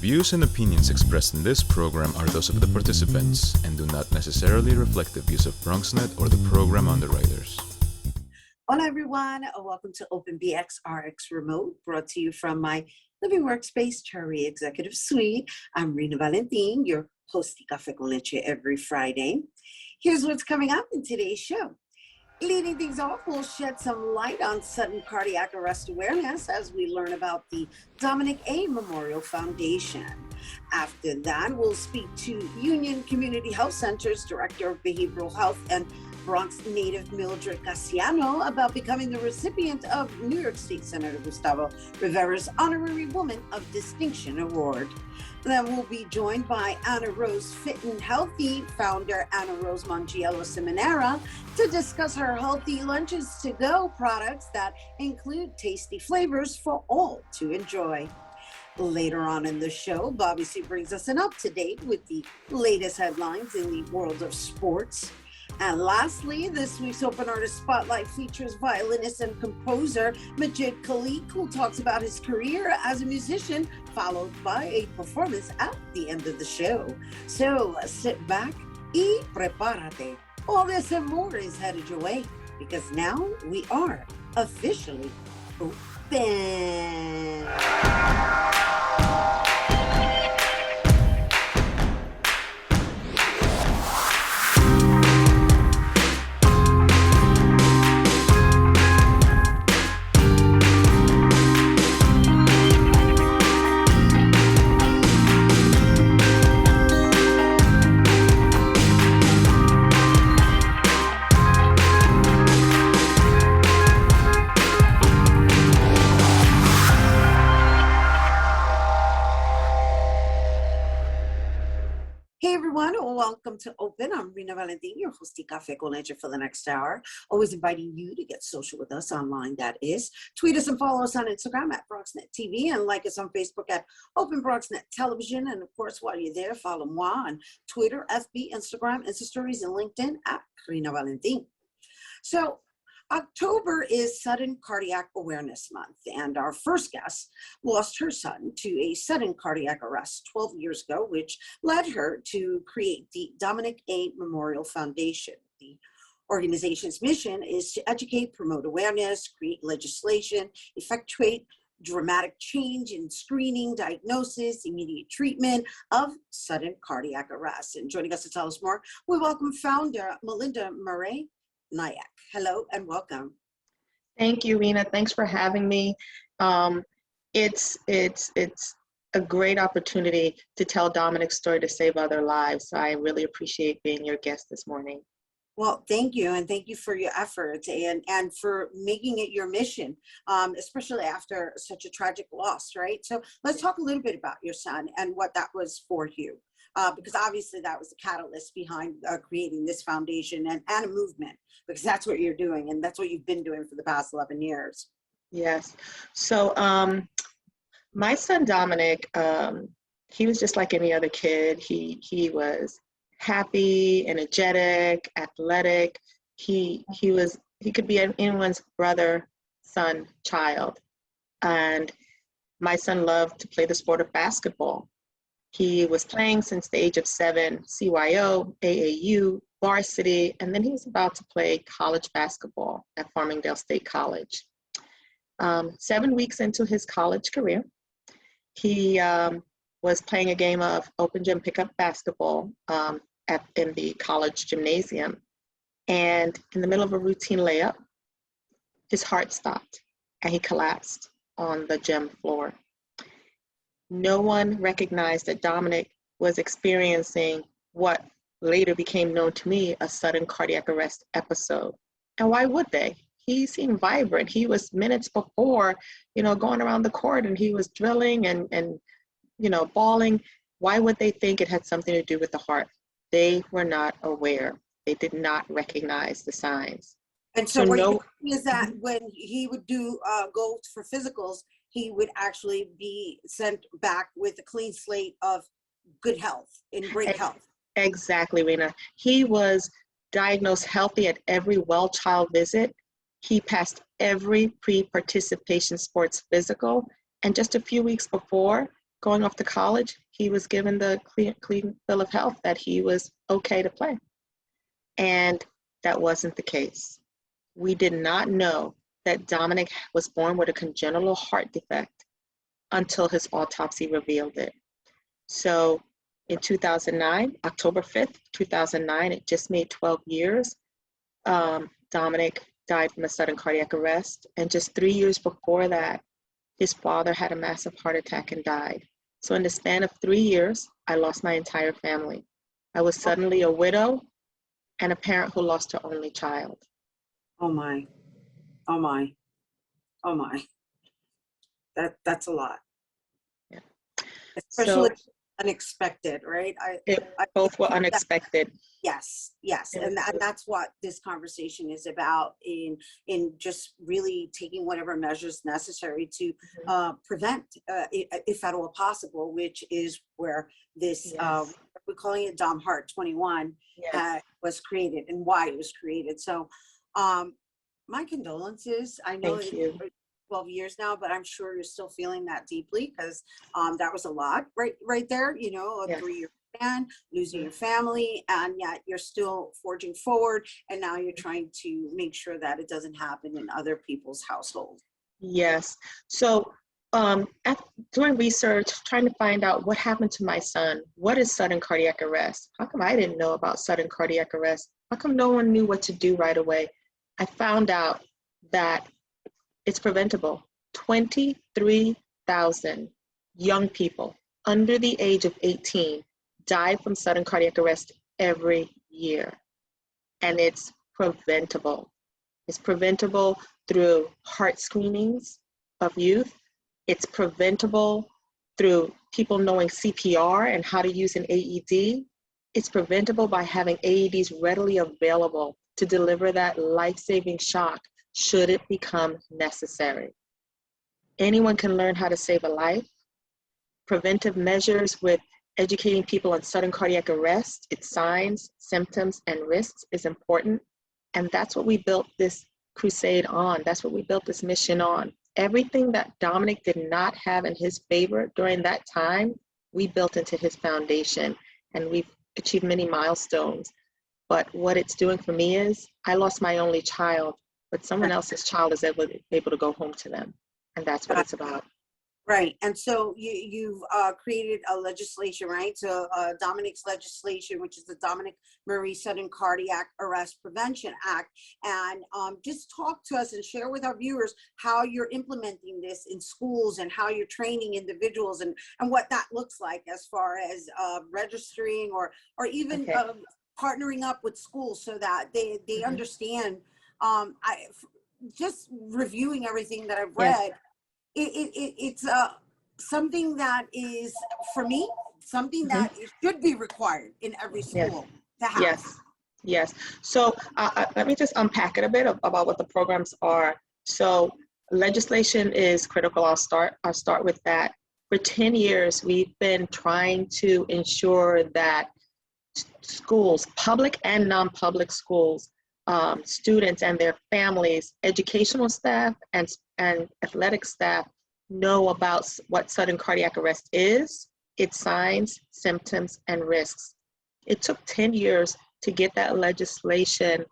views and opinions expressed in this program are those of the participants and do not necessarily reflect the views of BronxNet or the program underwriters. Hola everyone, welcome to Open BxRx Remote, brought to you from my living workspace, Cherry Executive Suite. I'm Rhina Valentin, your host of Café con Leche every Friday. Here's what's coming up in today's show. Leading things off, we'll shed some light on sudden cardiac arrest awareness as we learn about the Dominic A Memorial Foundation. After that, we'll speak to Union Community Health Center's Director of Behavioral Health and Bronx native Mildred Casiano about becoming the recipient of New York State Senator Gustavo Rivera's Honorary Woman of Distinction Award. Then we'll be joined by AnnaRose Fit and Healthy founder AnnaRose Mongiello-Ciminera to discuss her healthy lunches to go products that include tasty flavors for all to enjoy. Later on in the show, Bobby C brings us an up-to-date with the latest headlines in the world of sports. And lastly, this week's Open Artist Spotlight features violinist and composer Majid Khaliq, who talks about his career as a musician, followed by a performance at the end of the show. So sit back y prepárate. All this and more is headed your way, because now we are officially open. Hey everyone, welcome to Open. I'm Rhina Valentin, your host of Café con Leche for the next hour. Always inviting you to get social with us online, that is. Tweet us and follow us on Instagram at BronxNet TV and like us on Facebook at Open BronxNet Television. And of course, while you're there, follow moi on Twitter, FB, Instagram, Insta Stories, and LinkedIn at Rhina Valentin. So October is Sudden Cardiac Awareness Month, and our first guest lost her son to a sudden cardiac arrest 12 years ago, which led her to create the Dominic A Memorial Foundation. The organization's mission is to educate, promote awareness, create legislation, effectuate dramatic change in screening, diagnosis, immediate treatment of sudden cardiac arrest. And joining us to tell us more, we welcome founder Melinda Murray-Nyack. Hello and welcome. Thank you, Rhina. Thanks for having me. It's a great opportunity to tell Dominic's story to save other lives. So I really appreciate being your guest this morning. Well, thank you, and thank you for your efforts and for making it your mission, especially after such a tragic loss, right? So let's talk a little bit about your son and what that was for you. Because obviously that was the catalyst behind creating this foundation and a movement, because that's what you're doing and that's what you've been doing for the past 11 years. Yes. So my son Dominic, he was just like any other kid. He was happy, energetic, athletic. He could be anyone's brother, son, child. And my son loved to play the sport of basketball. He was playing since the age of 7, CYO, AAU, varsity, and then he was about to play college basketball at Farmingdale State College. 7 weeks into his college career, he was playing a game of open gym pickup basketball in the college gymnasium. And in the middle of a routine layup, his heart stopped and he collapsed on the gym floor. No one recognized that Dominic was experiencing what later became known to me a sudden cardiac arrest episode. And why would they? He seemed vibrant. He was minutes before, going around the court and he was drilling and bawling. Why would they think it had something to do with the heart? They were not aware. They did not recognize the signs. And so what you're saying is that when he would go for physicals, he would actually be sent back with a clean slate of good health, in great health. Exactly, Rhina. He was diagnosed healthy at every well child visit. He passed every pre-participation sports physical. And just a few weeks before, going off to college, he was given the clean bill of health that he was okay to play. And that wasn't the case. We did not know that Dominic was born with a congenital heart defect until his autopsy revealed it. So in 2009, October 5th, 2009, it just made 12 years, Dominic died from a sudden cardiac arrest. And just 3 years before that, his father had a massive heart attack and died. So in the span of 3 years, I lost my entire family. I was suddenly a widow and a parent who lost her only child. Oh my, oh my, oh my. That's a lot. Yeah. Especially So, unexpected, right? Both were unexpected. Yes, and that's what this conversation is about, in just really taking whatever measures necessary to prevent, if at all possible, which is where this, we're calling it Dom Heart 21, was created and why it was created. So my condolences. I know Thank you. 12 years now, but I'm sure you're still feeling that deeply, because that was a lot right there, you know, a 3-year span, losing your family, and yet you're still forging forward, and now you're trying to make sure that it doesn't happen in other people's households. Yes. So doing research, trying to find out what happened to my son. What is sudden cardiac arrest? How come I didn't know about sudden cardiac arrest? How come no one knew what to do right away? I found out that it's preventable. 23,000 young people under the age of 18 die from sudden cardiac arrest every year. And it's preventable. It's preventable through heart screenings of youth. It's preventable through people knowing CPR and how to use an AED. It's preventable by having AEDs readily available to deliver that life-saving shock should it become necessary. Anyone can learn how to save a life. Preventive measures with educating people on sudden cardiac arrest, its signs, symptoms, and risks is important. And that's what we built this crusade on. That's what we built this mission on. Everything that Dominic did not have in his favor during that time, we built into his foundation, and we've achieved many milestones. But what it's doing for me is, I lost my only child, but someone else's child is able to go home to them. And that's what it's about. Right. And so you've created a legislation, right? So Dominic's legislation, which is the Dominic Murray Sudden Cardiac Arrest Prevention Act. And just talk to us and share with our viewers how you're implementing this in schools and how you're training individuals, and what that looks like as far as registering or even partnering up with schools so that they understand. Just reviewing everything that I've read, it's something that is, for me, something that should be required in every school to have. Yes. So let me just unpack it a bit about what the programs are. So legislation is critical. I'll start with that. For 10 years, we've been trying to ensure that schools, public and non-public schools, students and their families, educational staff, and athletic staff know about what sudden cardiac arrest is, its signs, symptoms, and risks. It took 10 years to get that legislation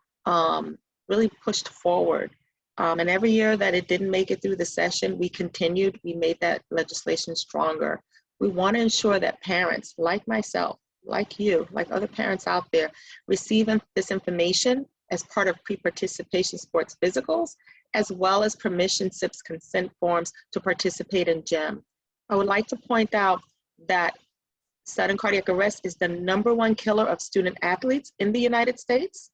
really pushed forward. And every year that it didn't make it through the session, we continued, we made that legislation stronger. We want to ensure that parents like myself, like you, like other parents out there, receive this information as part of pre-participation sports physicals, as well as permission slips, consent forms to participate in gym. I would like to point out that sudden cardiac arrest is the #1 killer of student athletes in the United States,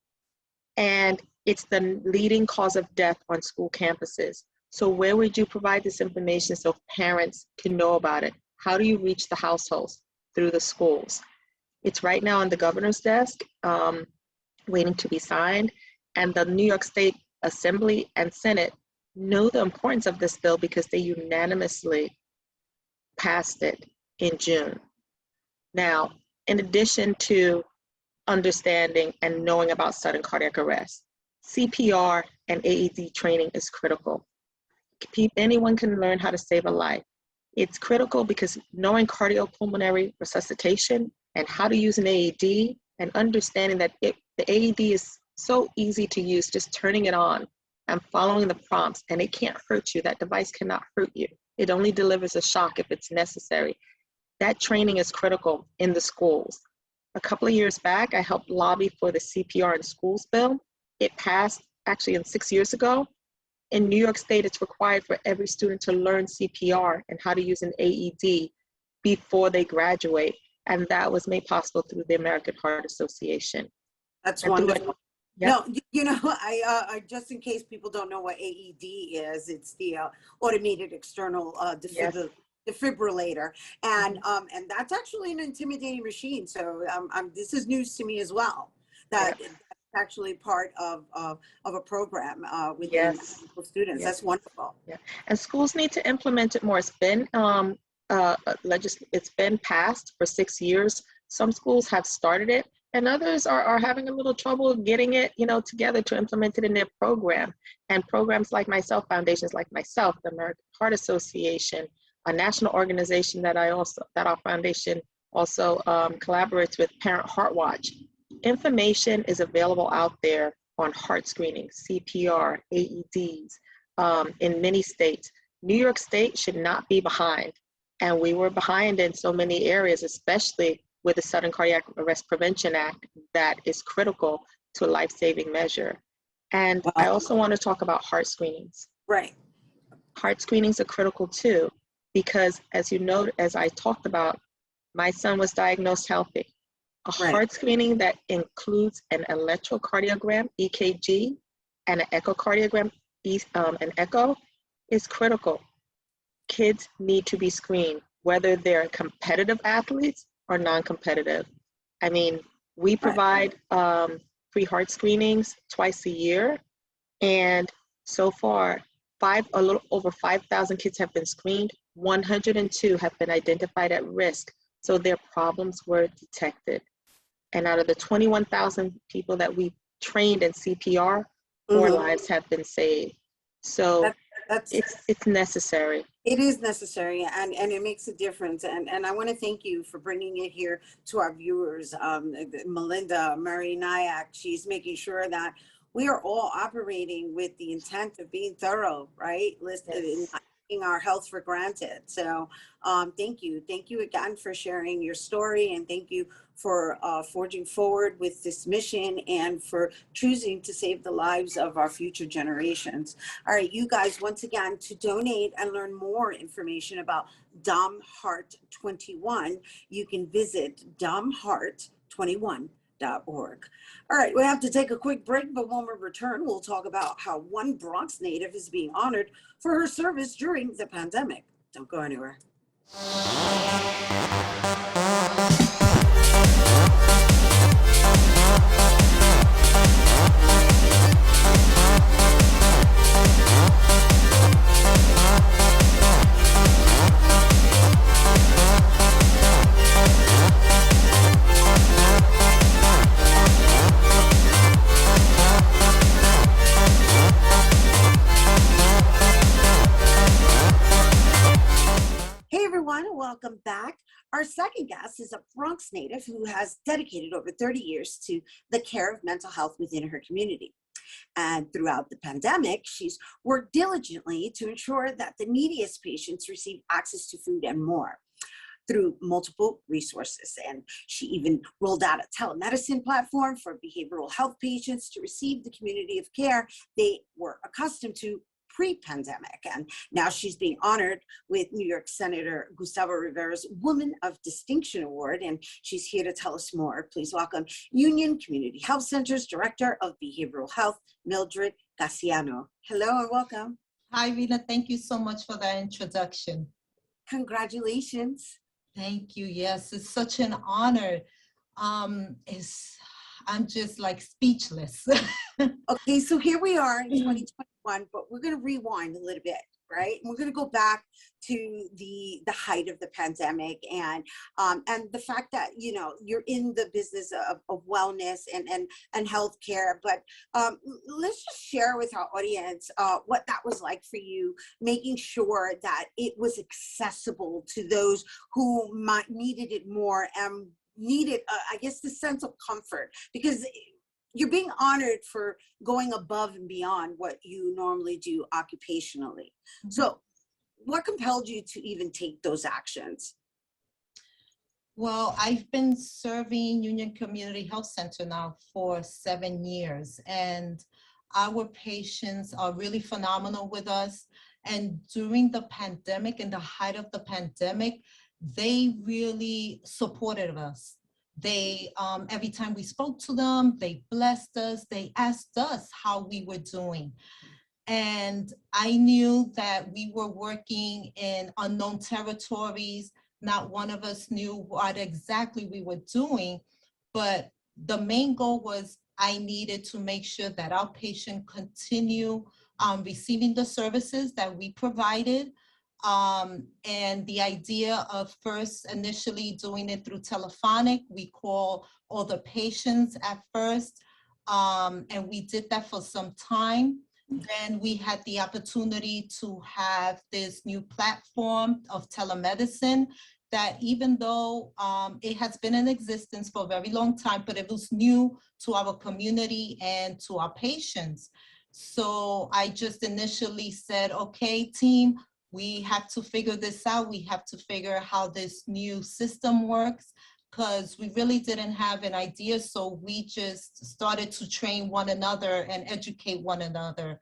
and it's the leading cause of death on school campuses. So where would you provide this information so parents can know about it? How do you reach the households? Through the schools. It's right now on the governor's desk, waiting to be signed, and the New York State Assembly and Senate know the importance of this bill because they unanimously passed it in June. Now, in addition to understanding and knowing about sudden cardiac arrest, CPR and AED training is critical. Anyone can learn how to save a life. It's critical because knowing cardiopulmonary resuscitation and how to use an AED and understanding that the AED is so easy to use, just turning it on and following the prompts, and it can't hurt you. That device cannot hurt you. It only delivers a shock if it's necessary. That training is critical in the schools. A couple of years back, I helped lobby for the CPR in schools bill. It passed actually 6 years ago. In New York State, it's required for every student to learn CPR and how to use an AED before they graduate. And that was made possible through the American Heart Association. That's and wonderful. Yeah. No, I just in case people don't know what AED is, it's the automated external defibrillator, and that's actually an intimidating machine. So this is news to me as well. That's actually part of a program with students. That's wonderful. Yeah, and schools need to implement it more. It's been it's been passed for 6 years. Some schools have started it, and others are having a little trouble getting it, together to implement it in their program. And programs like myself, foundations like myself, the American Heart Association, a national organization that our foundation also collaborates with, Parent Heart Watch. Information is available out there on heart screening, CPR, AEDs, in many states. New York State should not be behind. And we were behind in so many areas, especially with the Sudden Cardiac Arrest Prevention Act, that is critical to a life-saving measure. And I also want to talk about heart screenings. Right. Heart screenings are critical too, because as I talked about, my son was diagnosed healthy. A heart screening that includes an electrocardiogram, EKG, and an echocardiogram, an echo, is critical. Kids need to be screened, whether they're competitive athletes or non-competitive. I mean, we provide free heart screenings twice a year, and so far, a little over 5,000 kids have been screened. 102 have been identified at risk, so their problems were detected. And out of the 21,000 people that we trained in CPR, 4 lives have been saved. So it's necessary. It is necessary, and it makes a difference. And I want to thank you for bringing it here to our viewers. Melinda Murray-Nyack, she's making sure that we are all operating with the intent of being thorough, right? Taking our health for granted. So thank you again for sharing your story, and thank you for forging forward with this mission and for choosing to save the lives of our future generations. All right, you guys, once again, to donate and learn more information about Heart 21, you can visit heart21.org. All right, we have to take a quick break, but when we return, we'll talk about how one Bronx native is being honored for her service during the pandemic. Don't go anywhere. Welcome back. Our second guest is a Bronx native who has dedicated over 30 years to the care of mental health within her community. And throughout the pandemic, she's worked diligently to ensure that the neediest patients receive access to food and more through multiple resources. And she even rolled out a telemedicine platform for behavioral health patients to receive the community of care they were accustomed to pre-pandemic. And now she's being honored with New York Senator Gustavo Rivera's Woman of Distinction Award, and she's here to tell us more. Please welcome Union Community Health Center's Director of Behavioral Health, Mildred Casiano. Hello and welcome. Hi, Rina. Thank you so much for that introduction. Congratulations. Thank you. Yes, it's such an honor. I'm just like speechless. Okay, so here we are in 2021, but we're going to rewind a little bit, right? And we're going to go back to the height of the pandemic and the fact that, you know, you're in the business of wellness and healthcare. But let's just share with our audience what that was like for you, making sure that it was accessible to those who might needed it more and needed, I guess, the sense of comfort, because you're being honored for going above and beyond what you normally do occupationally. Mm-hmm. So what compelled you to even take those actions? Well, I've been serving Union Community Health Center now for 7 years, and our patients are really phenomenal with us. And during the pandemic, in the height of the pandemic, they really supported us. They, every time we spoke to them, they blessed us, they asked us how we were doing. And I knew that we were working in unknown territories. Not one of us knew what exactly we were doing, but the main goal was I needed to make sure that our patient continue receiving the services that we provided. And the idea of first initially doing it through telephonic, we call all the patients at first, and we did that for some time. Then we had the opportunity to have this new platform of telemedicine that, even though it has been in existence for a very long time, but it was new to our community and to our patients. So I just initially said, okay, team, we have to figure this out. We have to figure out how this new system works, because we really didn't have an idea. So we just started to train one another and educate one another.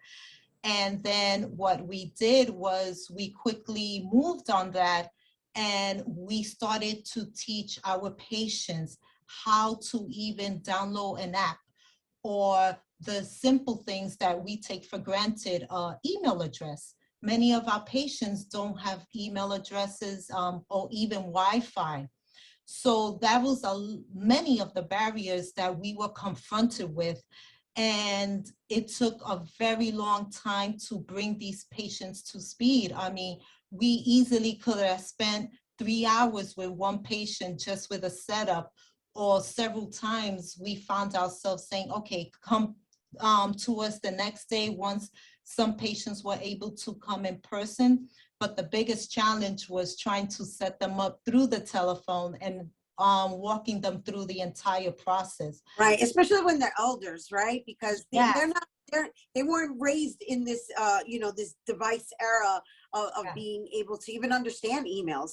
And then what we did was we quickly moved on that, and we started to teach our patients how to even download an app, or the simple things that we take for granted, email address. Many of our patients don't have email addresses or even Wi-Fi. So that was many of the barriers that we were confronted with. And it took a very long time to bring these patients to speed. I mean, we easily could have spent 3 hours with one patient just with a setup, or several times we found ourselves saying, okay, come to us the next day once some patients were able to come in person. But the biggest challenge was trying to set them up through the telephone and walking them through the entire process. Right, especially when they're elders, right? Because they weren't raised in this, you know, this device era of being able to even understand emails.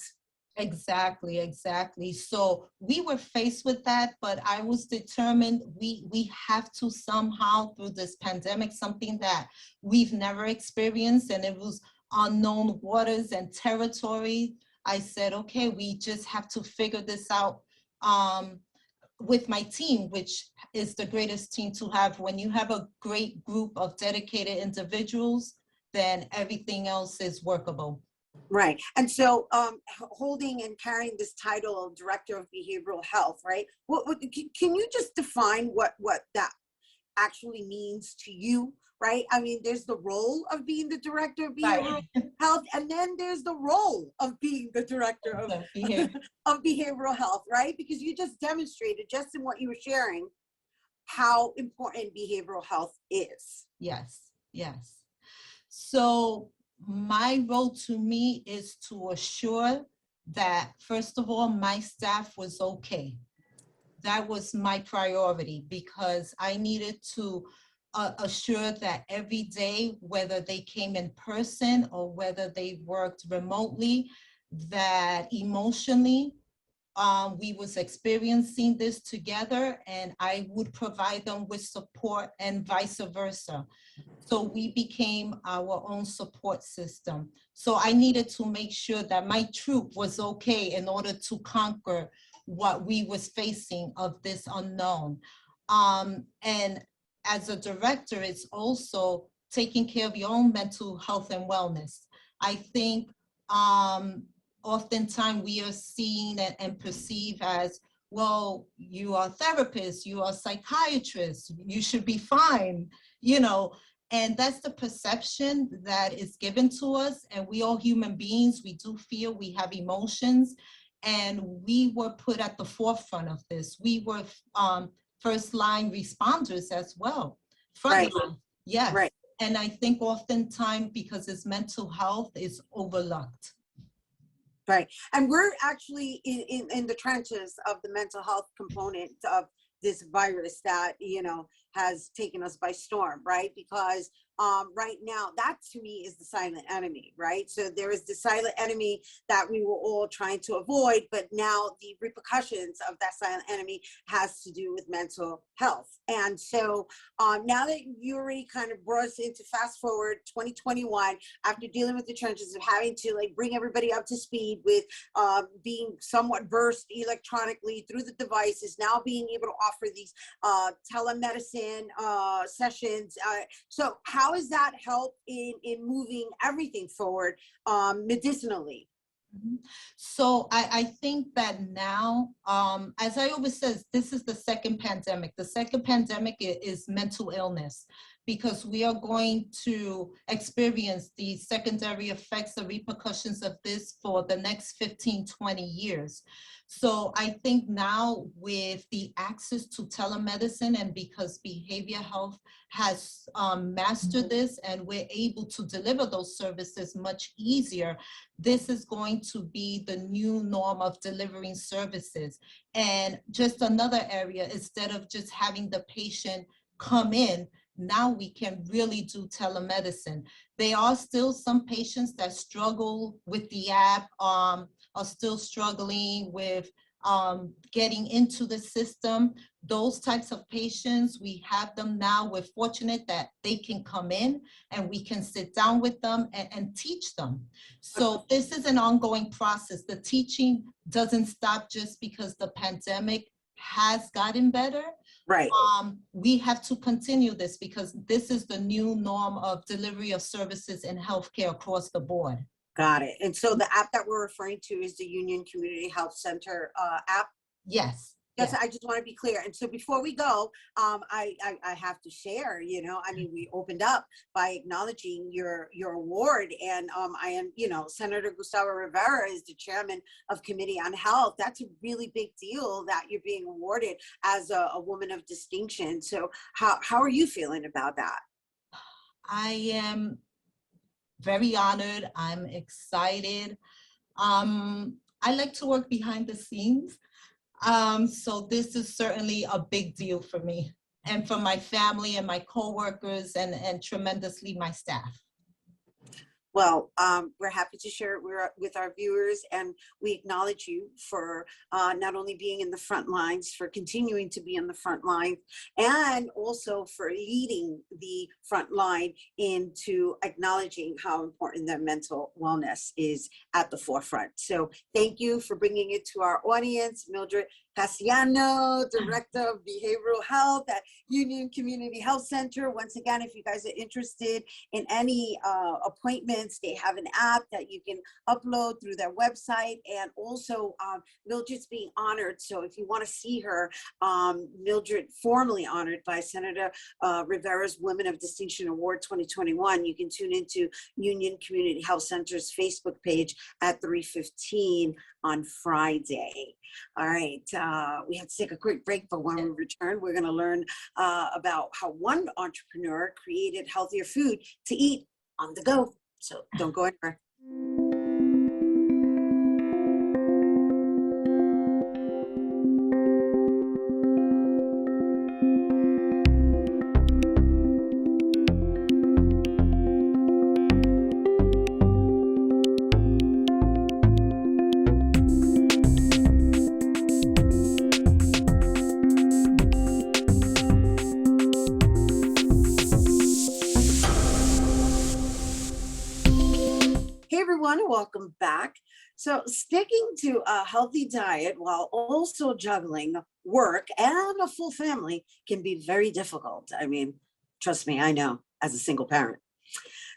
Exactly, exactly. So we were faced with that, but I was determined we have to somehow, through this pandemic, something that we've never experienced, and it was unknown waters and territory. I said, okay, we just have to figure this out with my team, which is the greatest team to have. When you have a great group of dedicated individuals, then everything else is workable. Right. And so holding and carrying this title of Director of Behavioral Health, right? Can you just define what that actually means to you, right? I mean, there's the role of being the Director of Behavioral Health, and then there's the role of being the Director of Behavioral Health, right? Because you just demonstrated, just in what you were sharing, how important behavioral health is. Yes, yes. So my role, to me, is to assure that, first of all, my staff was okay. That was my priority, because I needed to assure that every day, whether they came in person or whether they worked remotely, that emotionally we was experiencing this together, and I would provide them with support and vice versa. So we became our own support system. So I needed to make sure that my troop was okay in order to conquer what we was facing of this unknown. And as a director, it's also taking care of your own mental health and wellness. I think oftentimes we are seen and perceived as, well, you are a therapist, you are a psychiatrist, you should be fine, you know. And that's the perception that is given to us. And we all human beings, we do feel, we have emotions, and we were put at the forefront of this. We were first line responders as well. Front line, yes. Right. And I think oftentimes because it's mental health is overlooked. Right. And we're actually in the trenches of the mental health component of this virus that, you know, has taken us by storm, right? Because right now, that to me is the silent enemy, right? So there is the silent enemy that we were all trying to avoid, but now the repercussions of that silent enemy has to do with mental health. And so now that you already kind of brought us into fast forward 2021, after dealing with the trenches of having to like bring everybody up to speed with being somewhat versed electronically through the devices, now being able to offer these telemedicine sessions. So how has that helped in moving everything forward medicinally? So I think that now, as I always says, this is the second pandemic. The second pandemic is mental illness, because we are going to experience the secondary effects, the repercussions of this for the next 15, 20 years. So I think now with the access to telemedicine, and because behavior health has mastered this and we're able to deliver those services much easier, this is going to be the new norm of delivering services. And just another area, instead of just having the patient come in, now we can really do telemedicine. There are still some patients that struggle with the app, are still struggling with getting into the system. Those types of patients, we have them now. We're fortunate that they can come in and we can sit down with them and teach them. So this is an ongoing process. The teaching doesn't stop just because the pandemic has gotten better. Right. We have to continue this because this is the new norm of delivery of services in healthcare across the board. Got it. And so the app that we're referring to is the Union Community Health Center app? Yes. Yes, Yes. I just want to be clear. And so before we go, I have to share, you know, I mean, we opened up by acknowledging your award. And I am, you know, Senator Gustavo Rivera is the chairman of Committee on Health. That's a really big deal that you're being awarded as a woman of distinction. So how are you feeling about that? I am very honored. I'm excited. I like to work behind the scenes. So this is certainly a big deal for me and for my family and my coworkers and tremendously my staff. Well, we're happy to share it with our viewers, and we acknowledge you for not only being in the front lines, for continuing to be in the front line, and also for leading the front line into acknowledging how important that mental wellness is at the forefront. So thank you for bringing it to our audience. Mildred Casiano, Director of Behavioral Health at Union Community Health Center. Once again, if you guys are interested in any appointments, they have an app that you can upload through their website. And also Mildred's being honored. So if you want to see her, Mildred formally honored by Senator Rivera's Women of Distinction Award 2021. You can tune into Union Community Health Center's Facebook page at 3:15 on Friday. All right, we have to take a quick break, but when we return, we're going to learn about how one entrepreneur created healthier food to eat on the go. So don't go anywhere. Welcome back. So sticking to a healthy diet while also juggling work and a full family can be very difficult. I mean, trust me, I know, as a single parent.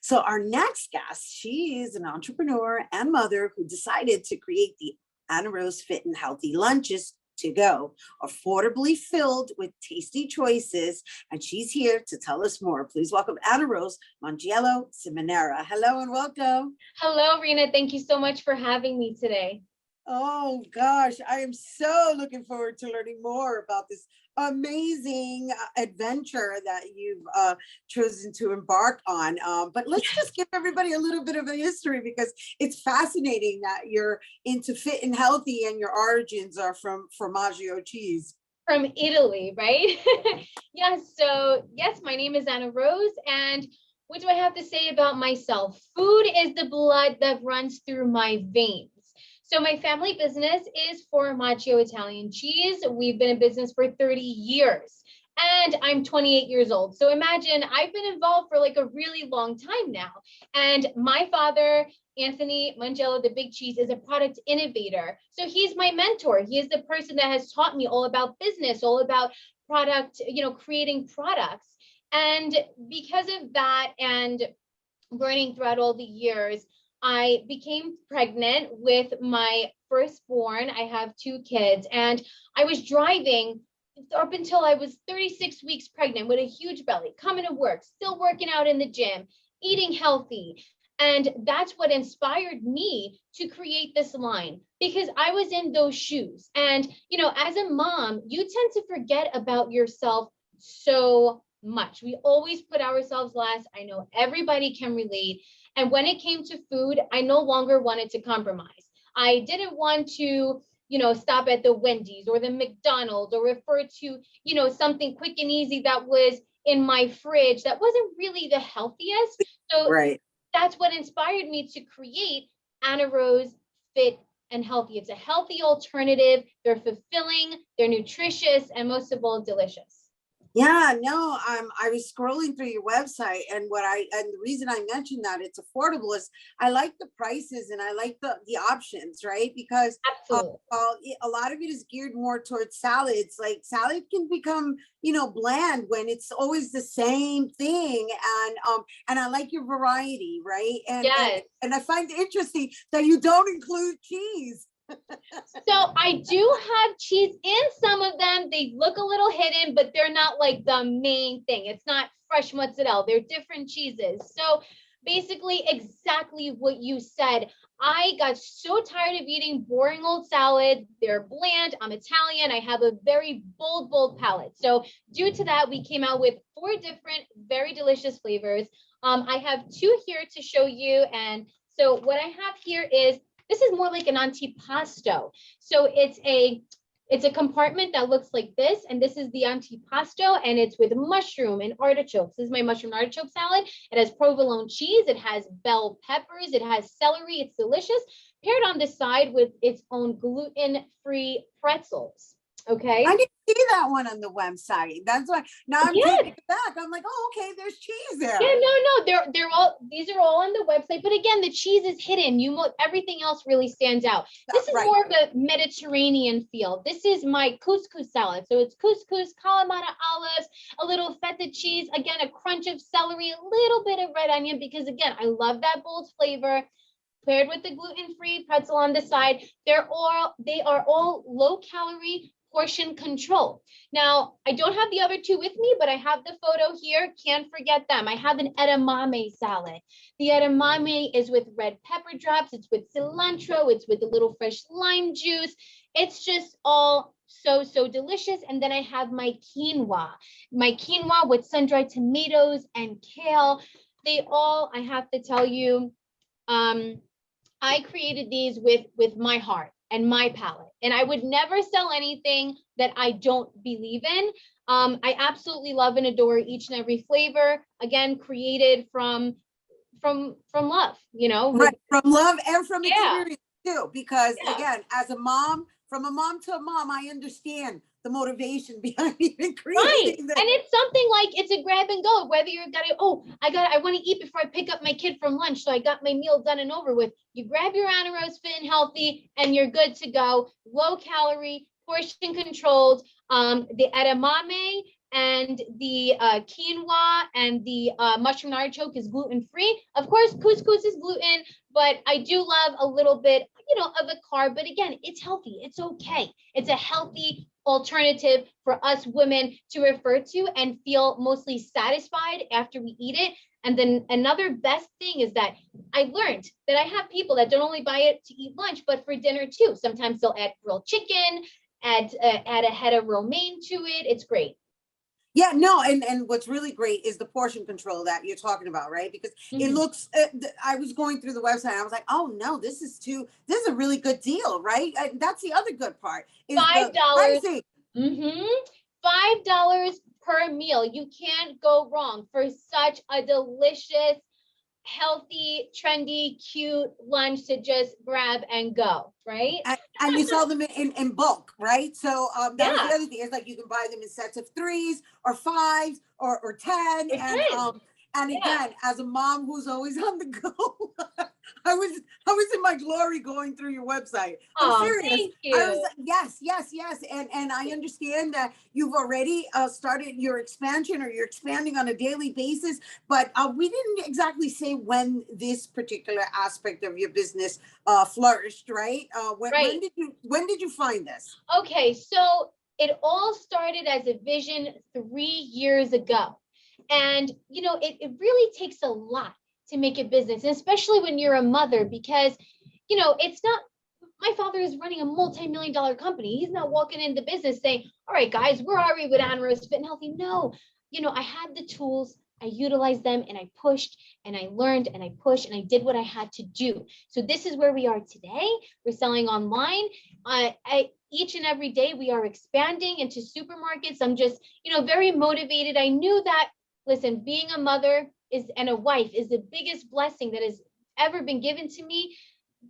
So our next guest, she is an entrepreneur and mother who decided to create the AnnaRose Fit and Healthy Lunches to go, affordably filled with tasty choices. And she's here to tell us more. Please welcome AnnaRose Mongiello-Ciminera. Hello and welcome. Hello, Rhina. Thank you so much for having me today. Oh gosh, I am so looking forward to learning more about this amazing adventure that you've chosen to embark on. But let's just give everybody a little bit of a history, because it's fascinating that you're into fit and healthy and your origins are from formaggio cheese. From Italy, right? Yes. So yes, my name is AnnaRose, and what do I have to say about myself? Food is the blood that runs through my veins. So my family business is Formaggio Italian cheese. We've been in business for 30 years and I'm 28 years old. So imagine I've been involved for like a really long time now. And my father, Anthony Mangello, the Big Cheese, is a product innovator. So he's my mentor. He is the person that has taught me all about business, all about product, creating products. And because of that and learning throughout all the years, I became pregnant with my firstborn. I have 2 kids, and I was driving up until I was 36 weeks pregnant with a huge belly, coming to work, still working out in the gym, eating healthy. And that's what inspired me to create this line, because I was in those shoes. And, as a mom, you tend to forget about yourself so much. We always put ourselves last. I know everybody can relate. And when it came to food, I no longer wanted to compromise. I didn't want to, stop at the Wendy's or the McDonald's or refer to, something quick and easy that was in my fridge that wasn't really the healthiest. So Right. That's what inspired me to create AnnaRose Fit and Healthy. It's a healthy alternative. They're fulfilling, they're nutritious, and most of all, delicious. Yeah, no, I was scrolling through your website, and the reason I mentioned that it's affordable is I like the prices and I like the options, right? Because Absolutely. a lot of it is geared more towards salads. Like salad can become, bland when it's always the same thing. And I like your variety, right? Yes. And I find it interesting that you don't include cheese. So I do have cheese in some of them. They look a little hidden, but they're not like the main thing. It's not fresh mozzarella. They're different cheeses. So basically exactly what you said. I got so tired of eating boring old salads. They're bland. I'm Italian. I have a very bold palate. So due to that, we came out with 4 different, very delicious flavors. I have 2 here to show you. And so what I have here is, this is more like an antipasto. So it's a compartment that looks like this, and this is the antipasto, and it's with mushroom and artichokes. This is my mushroom and artichoke salad. It has provolone cheese, it has bell peppers, it has celery. It's delicious. Paired on the side with its own gluten-free pretzels. Okay. I didn't see that one on the website. That's why now I'm taking it back. I'm like, oh, okay, there's cheese there. Yeah, no, they're all, these are all on the website. But again, the cheese is hidden. Everything else really stands out. This is more of a Mediterranean feel. This is my couscous salad. So it's couscous, Kalamata olives, a little feta cheese, again, a crunch of celery, a little bit of red onion, because again, I love that bold flavor. Paired with the gluten-free pretzel on the side. They are all low-calorie, portion control. Now, I don't have the other 2 with me, but I have the photo here. Can't forget them. I have an edamame salad. The edamame is with red pepper drops. It's with cilantro. It's with a little fresh lime juice. It's just all so delicious. And then I have my quinoa with sun-dried tomatoes and kale. I have to tell you, I created these with my heart and my palate. And I would never sell anything that I don't believe in. I absolutely love and adore each and every flavor. Again, created from love, Right, from love and from experience too. Because again, as a mom, from a mom to a mom, I understand the motivation behind even creating this. And it's something like, it's a grab and go, whether you're I want to eat before I pick up my kid from lunch, so I got my meal done and over with. You grab your AnnaRose Fit and Healthy and you're good to go. Low calorie, portion controlled. The edamame and the quinoa and the mushroom artichoke is gluten free. Of course, couscous is gluten, but I do love a little bit of a carb, but again, it's healthy. It's okay. It's a healthy alternative for us women to refer to and feel mostly satisfied after we eat it. And then another best thing is that I learned that I have people that don't only buy it to eat lunch, but for dinner too. Sometimes they'll add grilled chicken, add a head of romaine to it. It's great. Yeah, no, and what's really great is the portion control that you're talking about, right? Because it looks, I was going through the website and I was like, oh no, this is a really good deal, right? That's the other good part is $5. the pricing. $5 per meal. You can't go wrong for such a delicious, healthy, trendy, cute lunch to just grab and go, right? And you sell them in bulk, right? So that was Yeah. the other thing. It's like you can buy them in sets of 3s or 5s or 10. And again, as a mom who's always on the go, I was in my glory going through your website. I'm serious. Thank you. I was yes. And I understand that you've already started your expansion or you're expanding on a daily basis, but we didn't exactly say when this particular aspect of your business flourished, right? When did you find this? Okay, so it all started as a vision 3 years ago. And, it really takes a lot to make a business, and especially when you're a mother, because, it's not, my father is running a multi-million-dollar company. He's not walking into business saying, all right, guys, where are we with AnnaRose Fit and Healthy? No, I had the tools, I utilized them, and I pushed and I learned and I pushed and I did what I had to do. So this is where we are today. We're selling online. Each and every day we are expanding into supermarkets. I'm just, very motivated. I knew that, listen, being a mother and a wife is the biggest blessing that has ever been given to me.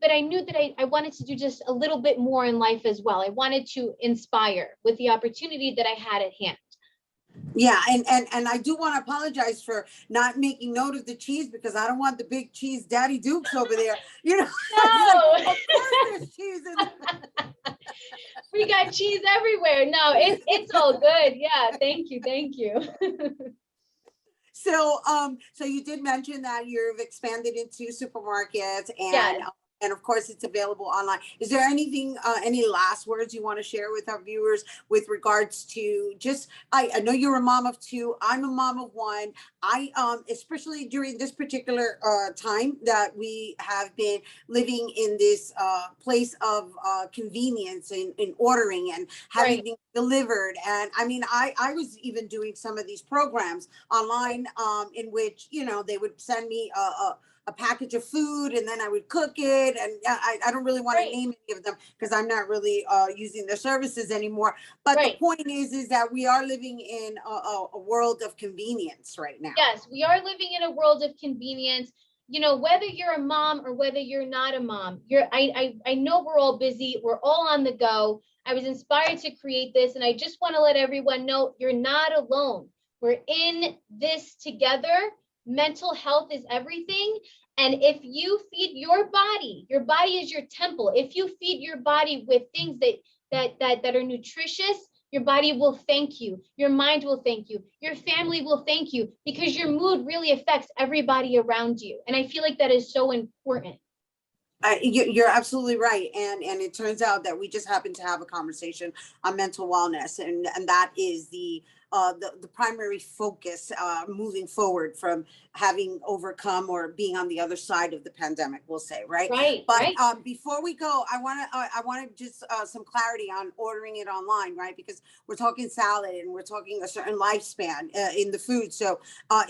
But I knew that I wanted to do just a little bit more in life as well. I wanted to inspire with the opportunity that I had at hand. Yeah, and I do want to apologize for not making note of the cheese because I don't want the big cheese Daddy Dukes over there. No. Like, of course there's cheese in there. We got cheese everywhere. No, it's all good. Yeah, thank you. So you did mention that you've expanded into supermarkets and Yes. And of course it's available online. Is there anything, any last words you want to share with our viewers with regards to just, I know you're a mom of 2, I'm a mom of 1. Especially during this particular time that we have been living in this place of convenience in ordering and having things delivered. And I mean, I was even doing some of these programs online in which, they would send me a package of food and then I would cook it. And I don't really want to name any of them because I'm not really using their services anymore. But the point is that we are living in a world of convenience right now. Yes, we are living in a world of convenience. Whether you're a mom or whether you're not a mom, I know we're all busy. We're all on the go. I was inspired to create this. And I just want to let everyone know you're not alone. We're in this together. Mental health is everything. And if you feed your body is your temple. If you feed your body with things that are nutritious, your body will thank you. Your mind will thank you. Your family will thank you because your mood really affects everybody around you. And I feel like that is so important. You're absolutely right. And it turns out that we just happen to have a conversation on mental wellness. And that is the primary focus moving forward from having overcome or being on the other side of the pandemic, we'll say, right? But before we go, I want to just some clarity on ordering it online, right? Because we're talking salad and we're talking a certain lifespan in the food. So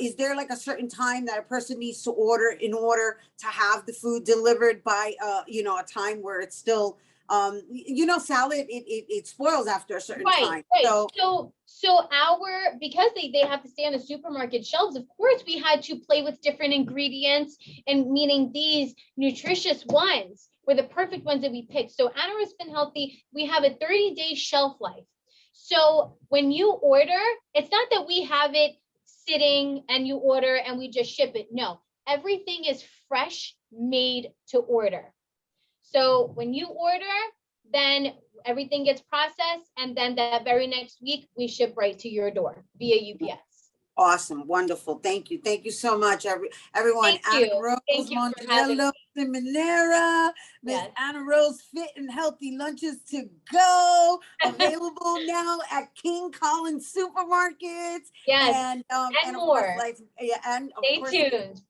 is there like a certain time that a person needs to order in order to have the food delivered by, a time where it's still, salad, it spoils after a certain time. So because they have to stay on the supermarket shelves, of course, we had to play with different ingredients, and meaning these nutritious ones were the perfect ones that we picked. So AnnaRose Fit and Healthy, we have a 30-day shelf life. So when you order, it's not that we have it sitting and you order and we just ship it. No, everything is fresh, made to order. So when you order, then everything gets processed, and then that very next week we ship right to your door via UPS. Awesome. Wonderful. Thank you. Thank you so much, everyone. Thank you. AnnaRose Thank you for having me. Mongiello-Ciminera, Miss Yes. AnnaRose Fit and Healthy Lunches to Go, available now at King Collins supermarkets. Yes. And And of course, more. and of Stay course, tuned.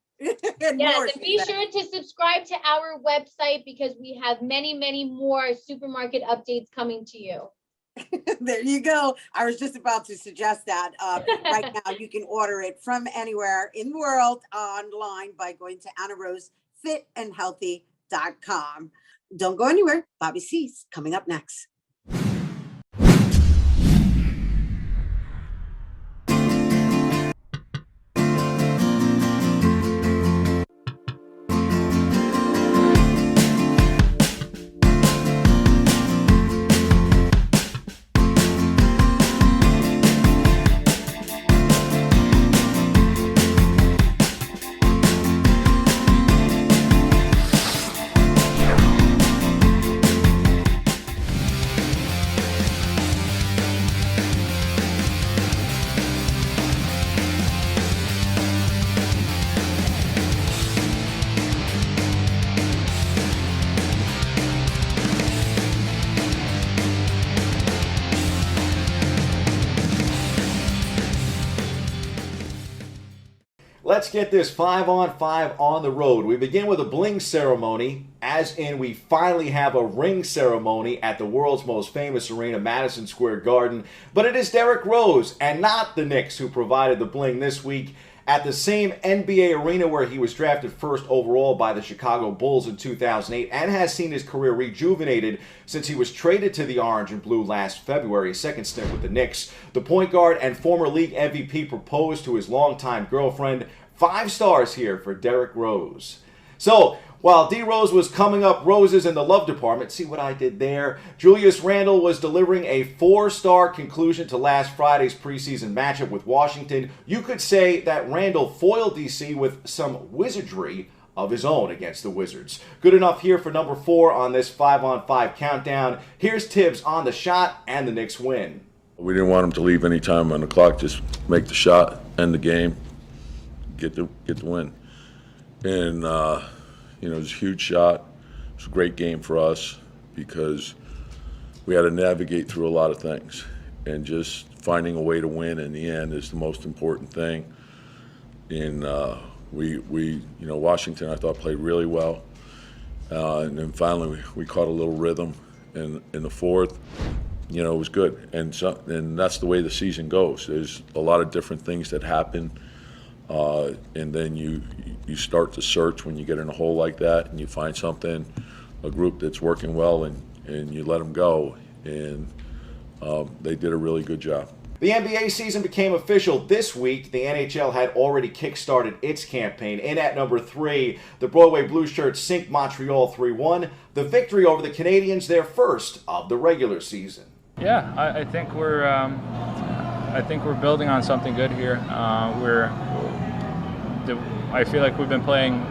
and Yes, more, and she be said. sure to subscribe to our website because we have many, many more supermarket updates coming to you. There you go. I was just about to suggest that. Right now, you can order it from anywhere in the world online by going to AnnaRoseFitandHealthy.com. Don't go anywhere. Bobby C's coming up next. Let's get this 5-on-5 on the road. We begin with a bling ceremony, as in we finally have a ring ceremony at the world's most famous arena, Madison Square Garden. But it is Derrick Rose and not the Knicks who provided the bling this week at the same NBA arena where he was drafted first overall by the Chicago Bulls in 2008 and has seen his career rejuvenated since he was traded to the Orange and Blue last February, a second stint with the Knicks. The point guard and former league MVP proposed to his longtime girlfriend. 5 stars here for Derrick Rose. So, while D. Rose was coming up roses in the love department, see what I did there? Julius Randle was delivering a 4-star conclusion to last Friday's preseason matchup with Washington. You could say that Randle foiled DC with some wizardry of his own against the Wizards. Good enough here for number 4 on this 5-on-5 countdown. Here's Tibbs on the shot and the Knicks win. We didn't want him to leave any time on the clock, just make the shot, end the game, get the win. And, it was a huge shot. It was a great game for us because we had to navigate through a lot of things. And just finding a way to win in the end is the most important thing. And Washington, I thought, played really well. And then finally, we caught a little rhythm in the fourth. It was good. And that's the way the season goes. There's a lot of different things that happen. And then you start to search when you get in a hole like that and you find something, a group that's working well, and you let them go. And they did a really good job. The NBA season became official this week. The NHL had already kick-started its campaign. In at number 3, the Broadway Blue Shirts sink Montreal 3-1. The victory over the Canadiens, their first of the regular season. Yeah, I think we're building on something good here. I feel like we've been playing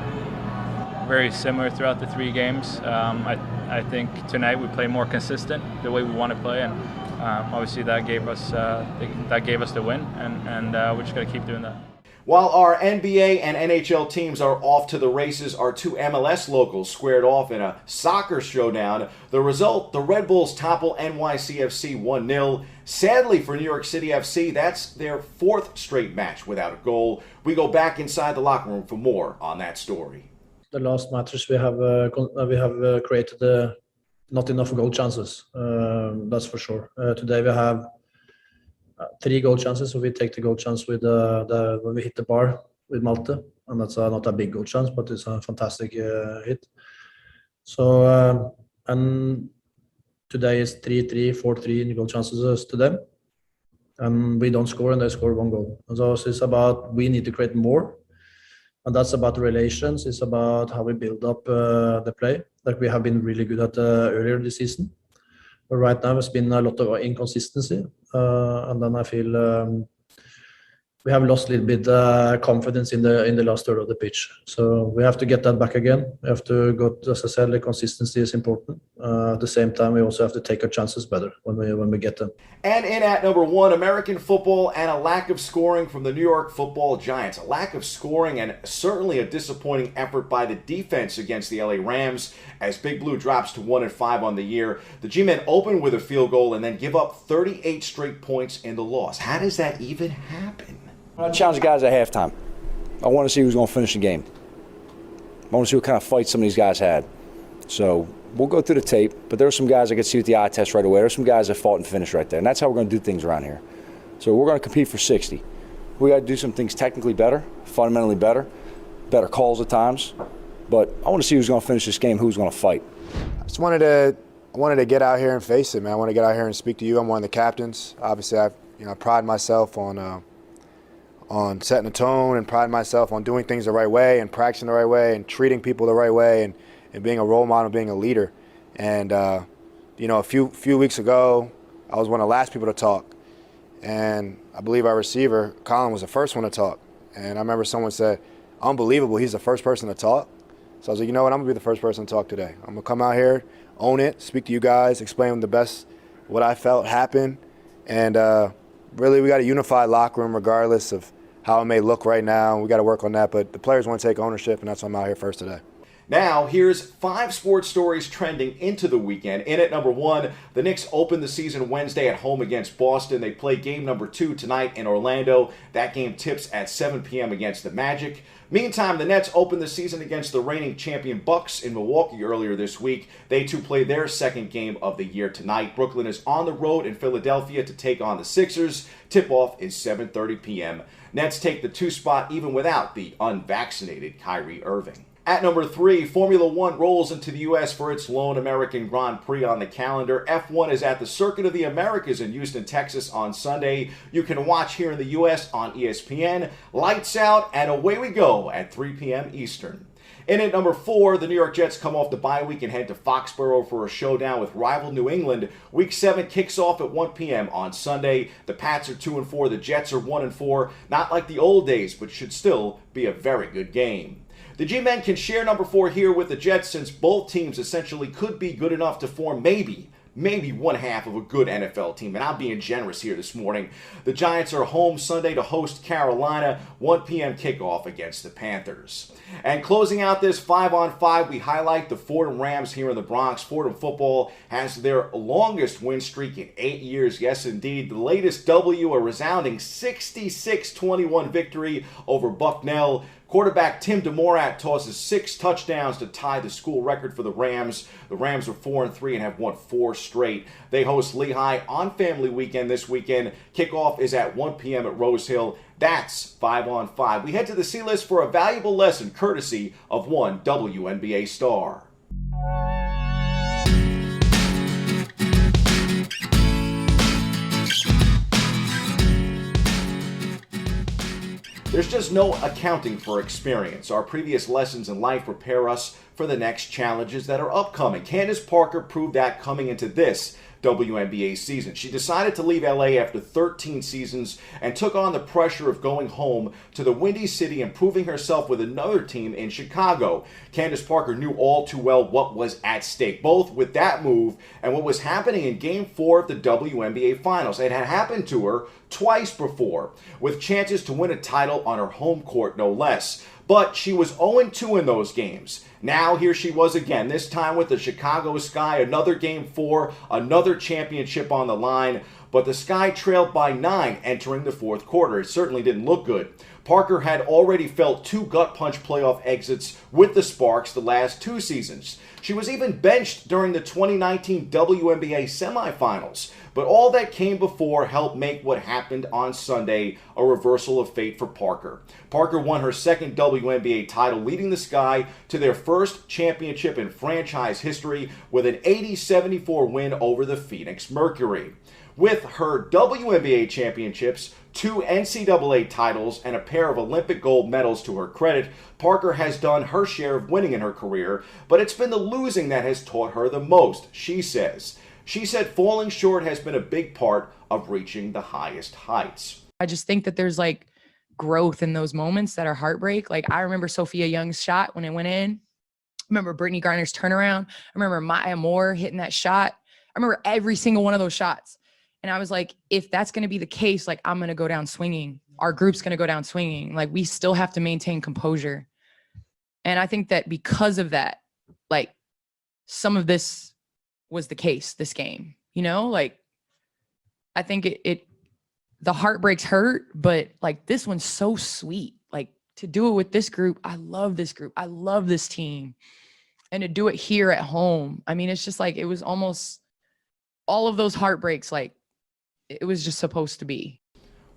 very similar throughout the 3 games. I think tonight we play more consistent the way we want to play, and obviously that gave us the win, and we're just going to keep doing that. While our NBA and NHL teams are off to the races, our 2 MLS locals squared off in a soccer showdown. The result, the Red Bulls topple NYCFC 1-0. Sadly for New York City FC, that's their 4th straight match without a goal. We go back inside the locker room for more on that story. The last matches we have created not enough goal chances. That's for sure. Today we have 3 goal chances, so we take the goal chance with when we hit the bar with Malte, and that's not a big goal chance, but it's a fantastic hit. So and today is 3-3, 4-3 in goal chances to them, and we don't score, and they score 1 goal. So it's about we need to create more, and that's about relations. It's about how we build up the play that we have been really good at earlier this season. But right now, it's been a lot of inconsistency, and then I feel we have lost a little bit confidence in the last third of the pitch. So we have to get that back again. We have to go, as I said, the consistency is important. At the same time, we also have to take our chances better when we get them. And in at number 1, American football and a lack of scoring from the New York Football Giants. A lack of scoring and certainly a disappointing effort by the defense against the LA Rams as Big Blue drops to 1-5 on the year. The G-men open with a field goal and then give up 38 straight points in the loss. How does that even happen? I challenge the guys at halftime. I want to see who's going to finish the game. I want to see what kind of fight some of these guys had. So we'll go through the tape, but there were some guys I could see with the eye test right away. There were some guys that fought and finished right there, and that's how we're going to do things around here. So we're going to compete for 60. We got to do some things technically better, fundamentally better calls at times. But I want to see who's going to finish this game, who's going to fight. I just wanted to get out here and face it, man. I want to get out here and speak to you. I'm one of the captains. Obviously, I pride myself on setting the tone and pride myself on doing things the right way and practicing the right way and treating people the right way and being a role model, being a leader. And, a few weeks ago, I was one of the last people to talk. And I believe our receiver, Colin, was the first one to talk. And I remember someone said, unbelievable, he's the first person to talk. So I was like, you know what, I'm going to be the first person to talk today. I'm going to come out here, own it, speak to you guys, explain the best what I felt happened. And really, we got a unified locker room regardless of how it may look right now. We got to work on that, but the players want to take ownership, and that's why I'm out here first today. Now, here's 5 sports stories trending into the weekend. In at number 1, the Knicks open the season Wednesday at home against Boston. They play game number 2 tonight in Orlando. That game tips at 7 p.m. against the Magic. Meantime, the Nets opened the season against the reigning champion Bucks in Milwaukee earlier this week. They too play their second game of the year tonight. Brooklyn is on the road in Philadelphia to take on the Sixers. Tip-off is 7:30 p.m. Nets take the 2 spot even without the unvaccinated Kyrie Irving. At number 3, Formula One rolls into the U.S. for its lone American Grand Prix on the calendar. F1 is at the Circuit of the Americas in Houston, Texas on Sunday. You can watch here in the U.S. on ESPN. Lights out, and away we go at 3 p.m. Eastern. In at number 4, the New York Jets come off the bye week and head to Foxborough for a showdown with rival New England. Week 7 kicks off at 1 p.m. on Sunday. The Pats are 2-4, the Jets are 1-4. Not like the old days, but should still be a very good game. The G-men can share number 4 here with the Jets since both teams essentially could be good enough to form maybe one half of a good NFL team, and I'm being generous here this morning. The Giants are home Sunday to host Carolina, 1 p.m. kickoff against the Panthers. And closing out this 5-on-5, we highlight the Fordham Rams here in the Bronx. Fordham football has their longest win streak in 8 years. Yes, indeed, the latest W, a resounding 66-21 victory over Bucknell. Quarterback Tim DeMorat tosses 6 touchdowns to tie the school record for the Rams. The Rams are 4-3 and have won 4 straight. They host Lehigh on Family Weekend this weekend. Kickoff is at 1 p.m. at Rose Hill. That's 5-on-5. We head to the C-list for a valuable lesson courtesy of one WNBA star. There's just no accounting for experience. Our previous lessons in life prepare us for the next challenges that are upcoming. Candace Parker proved that coming into this WNBA season. She decided to leave LA after 13 seasons and took on the pressure of going home to the Windy City and proving herself with another team in Chicago. Candace Parker knew all too well what was at stake, both with that move and what was happening in Game 4 of the WNBA Finals. It had happened to her twice before, with chances to win a title on her home court, no less. But she was 0-2 in those games. Now here she was again, this time with the Chicago Sky, another Game 4, another championship on the line. But the Sky trailed by 9 entering the fourth quarter. It certainly didn't look good. Parker had already felt 2 gut-punch playoff exits with the Sparks the last 2 seasons. She was even benched during the 2019 WNBA semifinals. But all that came before helped make what happened on Sunday a reversal of fate for Parker. Parker won her second WNBA title, leading the Sky to their first championship in franchise history with an 80-74 win over the Phoenix Mercury. With her WNBA championships, 2 NCAA titles, and a pair of Olympic gold medals to her credit, Parker has done her share of winning in her career, but it's been the losing that has taught her the most, she says. She said falling short has been a big part of reaching the highest heights. I just think that there's growth in those moments that are heartbreak. Like I remember Sophia Young's shot when it went in. I remember Brittany Griner's turnaround. I remember Maya Moore hitting that shot. I remember every single one of those shots. And I was like, if that's going to be the case, like I'm going to go down swinging. Our group's going to go down swinging. Like we still have to maintain composure. And I think that because of that, like some of this was the case, this game, you know, like I think the heartbreaks hurt, but like this one's so sweet. Like to do it with this group, I love this group. I love this team. And to do it here at home, I mean, it's just like, it was almost all of those heartbreaks, like it was just supposed to be.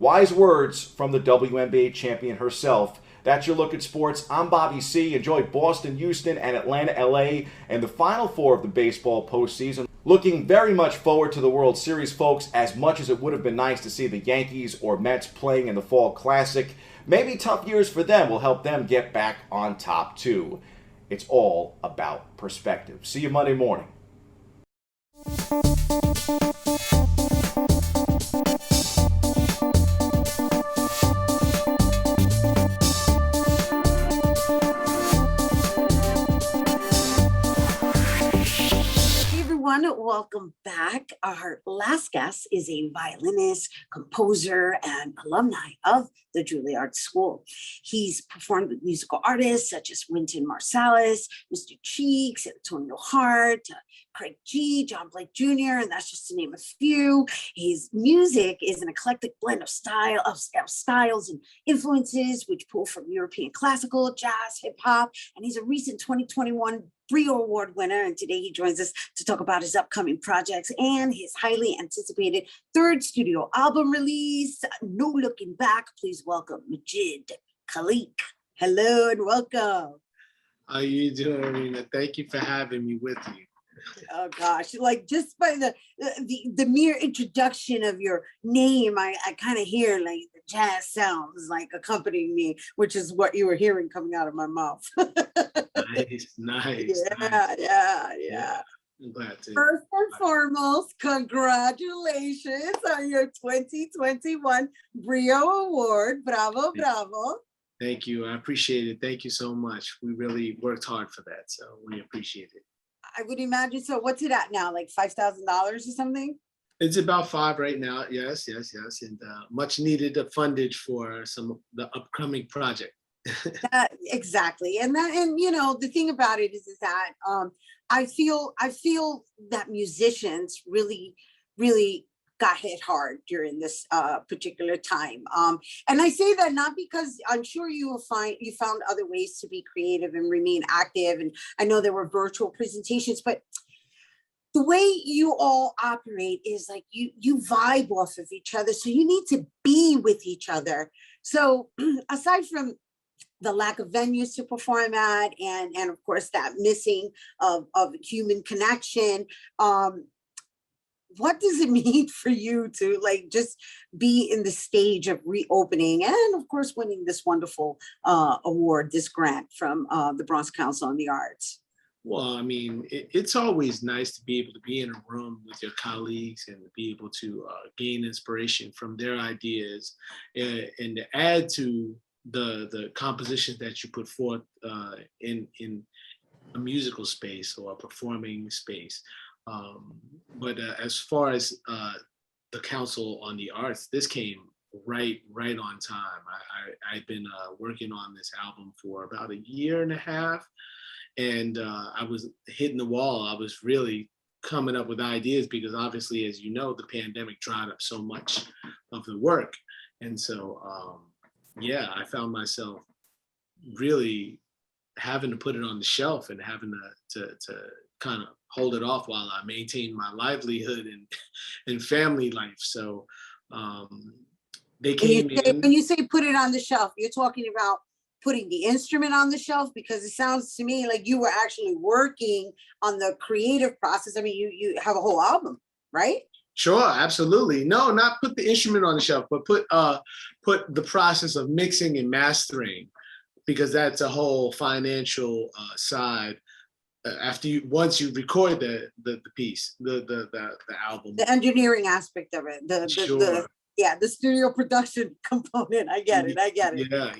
Wise words from the WNBA champion herself. That's your look at sports. I'm Bobby C. Enjoy Boston, Houston, and Atlanta, LA, and the Final Four of the baseball postseason. Looking very much forward to the World Series, folks, as much as it would have been nice to see the Yankees or Mets playing in the Fall Classic. Maybe tough years for them will help them get back on top, too. It's all about perspective. See you Monday morning. Welcome back. Our last guest is a violinist, composer, and alumni of the Juilliard School. He's performed with musical artists such as Wynton Marsalis, Mr. Cheeks, Antonio Hart, Craig G, John Blake Jr., and that's just to name a few. His music is an eclectic blend of styles and influences, which pull from European classical, jazz, hip hop, and he's a recent 2021 Brio Award winner, and today he joins us to talk about his upcoming projects and his highly anticipated third studio album release, No Looking Back. Please welcome Majid Khaliq. Hello and welcome. How you doing, Rhina? Thank you for having me with you. Oh gosh, like just by the mere introduction of your name, I kind of hear like the jazz sounds like accompanying me, which is what you were hearing coming out of my mouth. Nice. Yeah. I'm glad to. First and foremost, congratulations on your 2021 Brio Award. Bravo. Thank you. I appreciate it. Thank you so much. We really worked hard for that, so we appreciate it. I would imagine so. What's it at now? Like $5,000 or something? It's about 5 right now. Yes. And much needed fundage for some of the upcoming project. Exactly. And you know, the thing about it is that I feel that musicians really got hit hard during this particular time. And I say that not because I'm sure you found other ways to be creative and remain active. And I know there were virtual presentations, but the way you all operate is like you vibe off of each other. So you need to be with each other. So aside from the lack of venues to perform at, and of course that missing of human connection, what does it mean for you to like just be in the stage of reopening and of course winning this wonderful award, this grant from the Bronx Council on the Arts? Well, I mean, it's always nice to be able to be in a room with your colleagues and be able to gain inspiration from their ideas and to add to the compositions that you put forth in a musical space or a performing space. But as far as the Council on the Arts, this came right on time. I've been working on this album for about a year and a half, and I was hitting the wall. I was really coming up with ideas because obviously, as you know, the pandemic dried up so much of the work. And so, I found myself really having to put it on the shelf and having to kind of hold it off while I maintain my livelihood and family life. So they came in. When you say put it on the shelf, you're talking about putting the instrument on the shelf, because it sounds to me like you were actually working on the creative process. I mean, you have a whole album, right? Sure, absolutely. No, not put the instrument on the shelf, but put the process of mixing and mastering, because that's a whole financial side. Once you record the piece, the album, the engineering aspect of it, Sure. the studio production component. I get it. I get it. Yeah,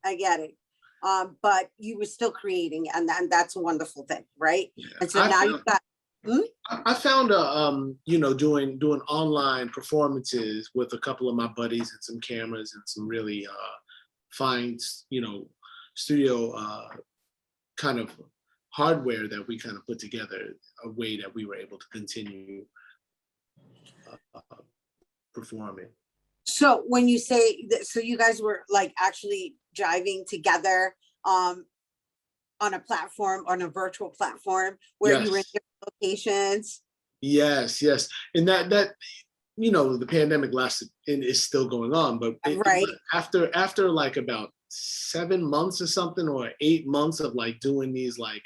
I get it. But you were still creating, and that's a wonderful thing, right? Yeah. And so now you've got. I found doing online performances with a couple of my buddies and some cameras and some really fine, studio kind of hardware that we kind of put together, a way that we were able to continue performing. So when you say that, so you guys were like actually jiving together on a platform, on a virtual platform where you were in different locations? Yes. And that the pandemic lasted and is still going on, but after like about 7 months or something, or 8 months of like doing these like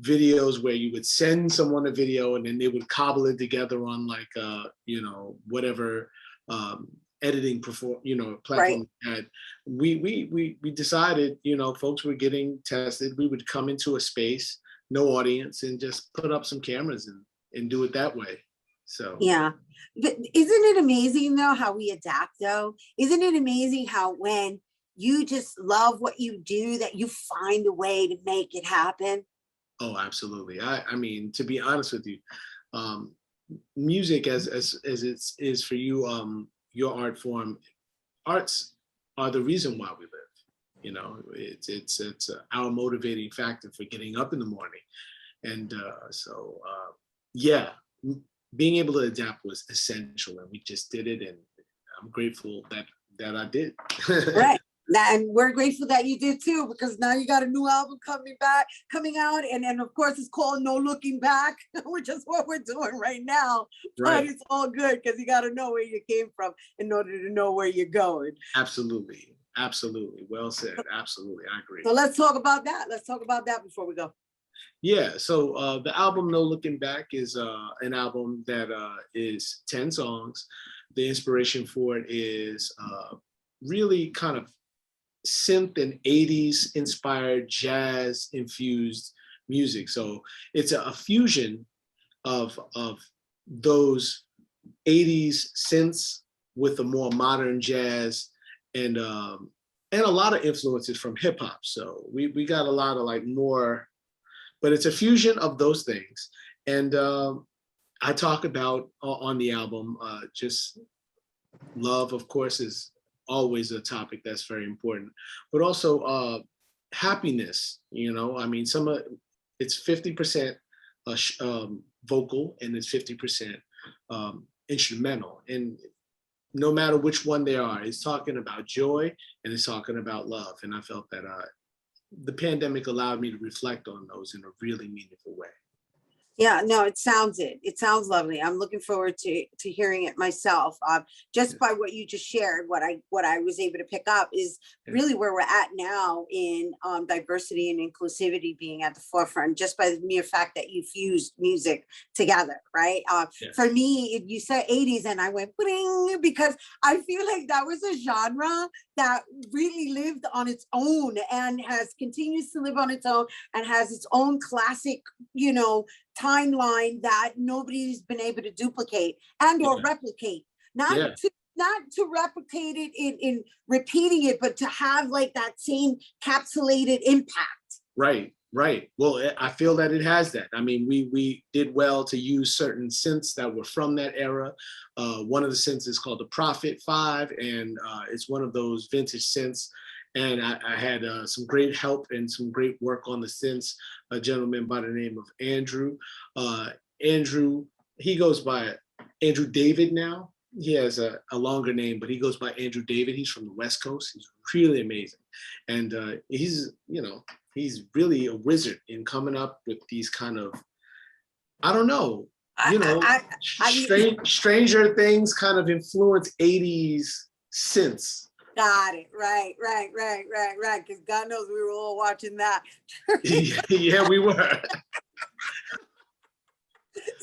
videos where you would send someone a video and then they would cobble it together on like whatever editing platform we had. We decided, folks were getting tested. We would come into a space, no audience, and just put up some cameras and do it that way. So yeah. But isn't it amazing though how we adapt though? Isn't it amazing how when you just love what you do that you find a way to make it happen? Oh, absolutely. I mean, to be honest with you, music as it is for you, your art form, arts are the reason why we live. It's our motivating factor for getting up in the morning. And being able to adapt was essential, and we just did it, and I'm grateful that I did. Right. And we're grateful that you did too, because now you got a new album coming out, and of course it's called No Looking Back, which is what we're doing right now. But it's all good because you got to know where you came from in order to know where you're going. Absolutely. Well said. Absolutely, I agree. So let's talk about that. Let's talk about that before we go. Yeah. So the album No Looking Back is an album that is 10 songs. The inspiration for it is really kind of synth and 80s inspired jazz infused music. So it's a fusion of those 80s synths with the more modern jazz and a lot of influences from hip hop. So we got a lot of like more, but it's a fusion of those things. And I talk about on the album, just love, of course, is always a topic that's very important, but also happiness. I mean, it's 50% vocal and it's 50% instrumental, and no matter which one they are, it's talking about joy and it's talking about love. And I felt that the pandemic allowed me to reflect on those in a really meaningful way. Yeah, no, it sounds lovely. I'm looking forward to hearing it myself. Just by what you just shared, what I was able to pick up is really where we're at now in diversity and inclusivity being at the forefront, just by the mere fact that you fused music together, right? For me, you said 80s and I went bling, because I feel like that was a genre that really lived on its own and continues to live on its own and has its own classic, timeline that nobody's been able to duplicate and or replicate. Not to replicate it in repeating it, but to have like that same capsulated impact. Right. Well, I feel that it has that. I mean, we did well to use certain synths that were from that era. One of the synths is called the Prophet 5, and it's one of those vintage synths. And I had some great help and some great work on the synths, a gentleman by the name of Andrew. Andrew, he goes by Andrew David now. He has a longer name, but he goes by Andrew David. He's from the West Coast. He's really amazing. And he's really a wizard in coming up with these kind of, I don't know, stranger things kind of influence 80s synths. Got it. Right. Because God knows we were all watching that. Yeah, we were.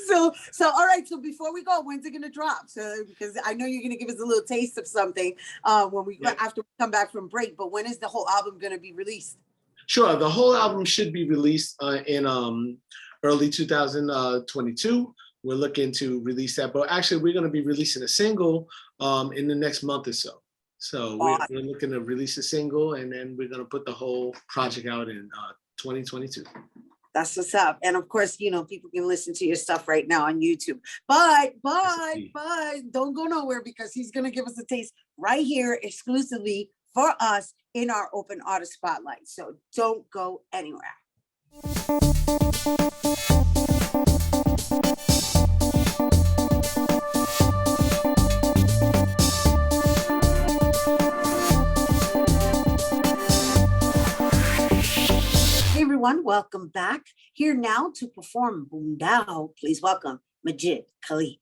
So all right. So before we go, when's it gonna drop? So because I know you're gonna give us a little taste of something after we come back from break. But when is the whole album gonna be released? Sure, the whole album should be released in early 2022. we're looking to release that. But actually, we're going to be releasing a single in the next month or so. So we're looking to release a single, and then we're going to put the whole project out in 2022. That's what's up. And of course, you know, people can listen to your stuff right now on YouTube. But don't go nowhere, because he's going to give us a taste right here exclusively for us in our Open Artist Spotlight. So don't go anywhere. Hey everyone, welcome back. Here now to perform Bundao, please welcome Majid Khaliq.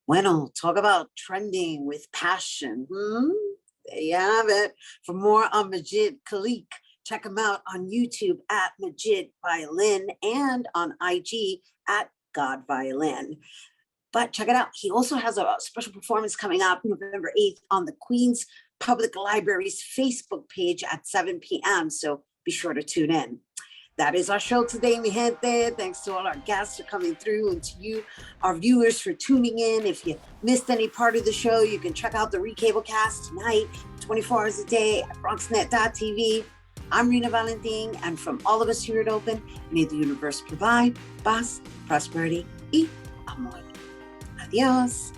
Bueno, talk about trending with passion. There you have it. For more on Majid Khaliq, check him out on YouTube at Majid Violin and on IG at God Violin. But check it out. He also has a special performance coming up November 8th on the Queens Public Library's Facebook page at 7 p.m. So be sure to tune in. That is our show today, mi gente. Thanks to all our guests for coming through, and to you, our viewers, for tuning in. If you missed any part of the show, you can check out the recablecast tonight, 24 hours a day at BronxNet.tv. I'm Rhina Valentin, and from all of us here at Open, may the universe provide paz, prosperity, y amor. Adios.